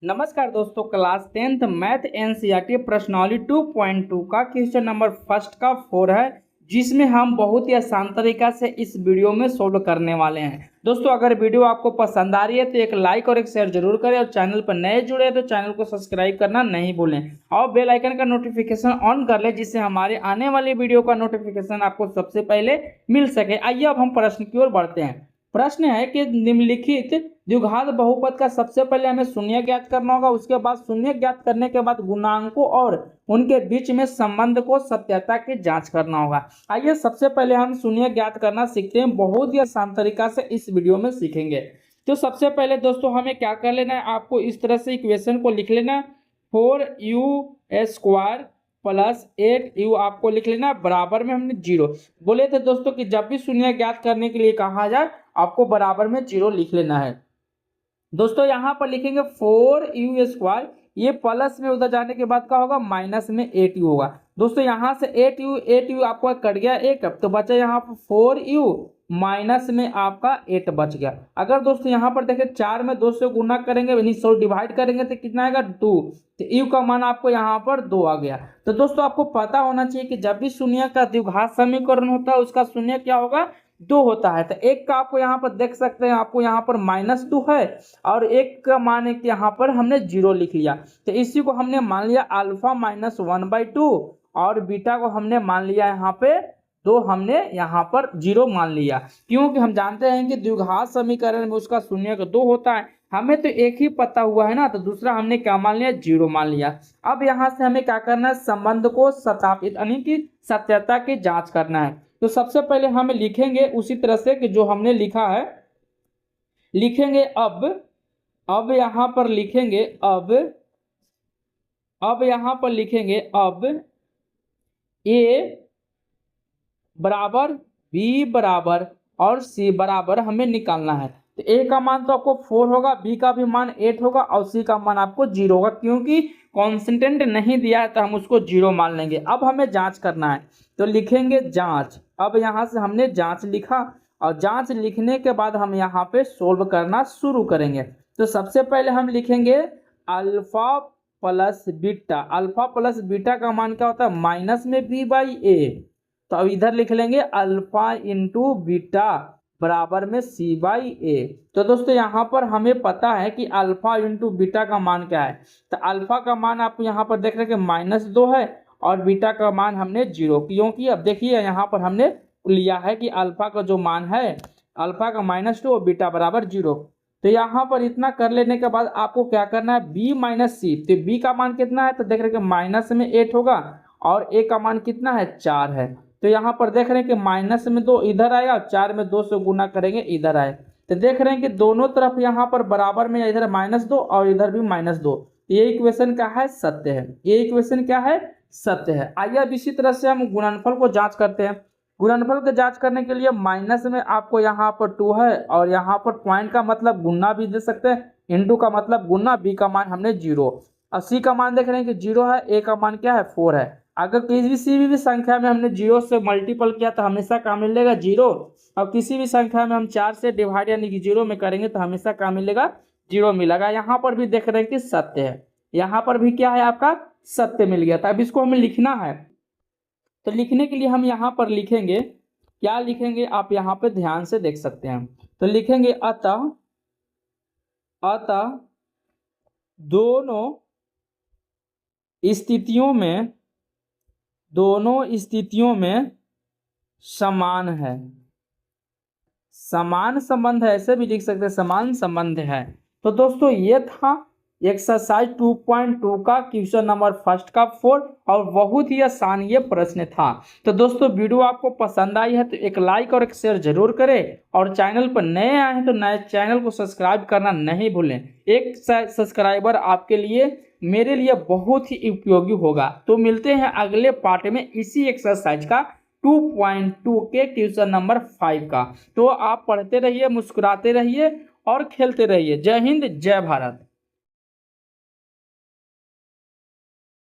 नमस्कार दोस्तों, class 10th math NCERT प्रश्नावली 2.2 का क्वेश्चन नंबर फर्स्ट का 4 है, जिसमें हम बहुत ही आसान तरीका से इस वीडियो में सोल्व करने वाले हैं। दोस्तों, अगर वीडियो आपको पसंद आ रही है तो एक लाइक और एक शेयर जरूर करें और चैनल पर नए जुड़े हैं तो चैनल को सब्सक्राइब करना नहीं भूलें और बेल आइकन का नोटिफिकेशन ऑन कर लें, जिससे हमारे आने वाली वीडियो का नोटिफिकेशन आपको सबसे पहले मिल सके। आइए अब हम प्रश्न की ओर बढ़ते हैं। प्रश्न है कि निम्नलिखित द्विघात बहुपद का सबसे पहले हमें शून्य ज्ञात करना होगा। उसके बाद शून्य ज्ञात करने के बाद गुणांकों और उनके बीच में संबंध को सत्यता की जांच करना होगा। आइए सबसे पहले हम शून्य ज्ञात करना सीखते हैं। बहुत ही आसान तरीका से इस वीडियो में सीखेंगे। तो सबसे पहले दोस्तों हमें क्या कर लेना है, आपको इस तरह से इक्वेशन को लिख लेना है। 4u² प्लस 8u आपको लिख लेना है, बराबर में हमने 0 बोले थे दोस्तों कि जब भी शून्य ज्ञात करने के लिए कहा जाए आपको बराबर में 0 लिख लेना है। दोस्तों यहाँ पर लिखेंगे 4u², ये प्लस में उधर जाने के बाद क्या होगा, माइनस में 8u होगा। दोस्तों यहाँ से 8u आपको कट गया एक, तो बचा यहाँ पर 4u माइनस में आपका 8 बच गया। अगर दोस्तों यहाँ पर देखें 4 में 2 से गुना करेंगे, यानी 100 डिवाइड करेंगे तो कितना आएगा 2, तो u का मान आपको यहाँ पर 2 आ गया। तो दोस्तों आपको पता होना चाहिए कि जब भी शून्य का द्विघात समीकरण होता है उसका शून्य क्या होगा, 2 होता है। तो एक का आपको यहाँ पर देख सकते हैं, आपको यहाँ पर -2 है और एक का मान है कि यहाँ पर हमने 0 लिख लिया। तो इसी को हमने मान लिया अल्फा -1/2 और बीटा को हमने मान लिया यहाँ पे 2, हमने यहाँ पर 0 मान लिया, क्योंकि हम जानते हैं कि द्विघात समीकरण में उसका शून्य का 2 होता है। हमें तो एक ही पता हुआ है ना, तो दूसरा हमने क्या मान लिया, 0 मान लिया। अब यहाँ से हमें क्या करना है, संबंध को सत्यापित यानी कि सत्यता की जांच करना है। तो सबसे पहले हम लिखेंगे उसी तरह से कि जो हमने लिखा है, लिखेंगे अब यहाँ पर लिखेंगे अब यहाँ पर लिखेंगे अब a बराबर b बराबर और c बराबर हमें निकालना है। तो a का मान तो आपको 4 होगा, b का भी मान 8 होगा और c का मान आपको 0 होगा, क्योंकि कांस्टेंट नहीं दिया है तो हम उसको 0 मान लेंगे। अब हमें जांच करना है, तो लिखेंगे जांच। अब यहाँ से हमने जांच लिखा और जांच लिखने के बाद हम यहाँ पे सोल्व करना शुरू करेंगे। तो सबसे पहले हम लिखेंगे alpha plus beta. Alpha plus beta का मान क्या होता है, माइनस में b/a। तो अब इधर लिख लेंगे अल्फा इंटू बीटा बराबर में c/a। तो दोस्तों यहाँ पर हमें पता है कि अल्फा इंटू बीटा का मान क्या है। तो अल्फा का मान आप यहाँ पर देख रहे हैं कि -2 है और बीटा का मान हमने 0, क्योंकि अब देखिए यहाँ पर हमने लिया है कि अल्फा का जो मान है, अल्फा का -2 और बीटा बराबर 0। तो यहाँ पर इतना कर लेने के बाद आपको क्या करना है, b - c। तो b का मान कितना है, तो देख रहे हैं कि माइनस में 8 होगा और a का मान कितना है, 4 है। तो यहाँ पर देख रहे हैं कि माइनस में 2 इधर आएगा और 4 में 2 से गुना करेंगे इधर आए। तो देख रहे हैं कि दोनों तरफ यहाँ पर बराबर में, इधर -2 और इधर भी -2। ये इक्वेशन क्या है, सत्य है। ये इक्वेशन क्या है, सत्य है। आइए अब इसी तरह से हम गुणनफल को जांच करते हैं। गुणनफल को जांच करने के लिए माइनस में आपको यहाँ पर 2 है और यहाँ पर पॉइंट का मतलब गुना भी दे सकते हैं, इंटू का मतलब गुना, b का मान हमने 0 और c का मान देख रहे हैं कि 0 है, a का मान क्या है, 4 है। अगर किसी भी संख्या में हमने 0 से मल्टीपल किया तो हमेशा क्या मिलेगा, 0। अब किसी भी संख्या में हम 4 से डिवाइड यानी कि 0 में करेंगे तो हमेशा क्या मिलेगा, 0 मिलेगा। यहाँ पर भी देख रहे हैं कि सत्य है, यहाँ पर भी क्या है, आपका सत्य मिल गया था। अब इसको हमें लिखना है, तो लिखने के लिए हम यहाँ पर लिखेंगे, क्या लिखेंगे आप यहाँ पे ध्यान से देख सकते हैं। तो लिखेंगे अतः दोनों स्थितियों में समान है। समान संबंध है, ऐसे भी लिख सकते हैं, समान संबंध है। तो दोस्तों ये था एक्सरसाइज 2.2 का क्वेश्चन नंबर फर्स्ट का 4 और बहुत ही आसान ये प्रश्न था। तो दोस्तों वीडियो आपको पसंद आई है तो एक लाइक और एक शेयर जरूर करें और चैनल पर नए आए हैं तो नए चैनल को सब्सक्राइब करना नहीं भूलें। एक सब्सक्राइबर आपके लिए, मेरे लिए बहुत ही उपयोगी होगा। तो मिलते हैं अगले पार्ट में इसी एक्सरसाइज का 2.2 के क्वेश्चन नंबर 5 का। तो आप पढ़ते रहिए, मुस्कुराते रहिए और खेलते रहिए। जय हिंद, जय भारत।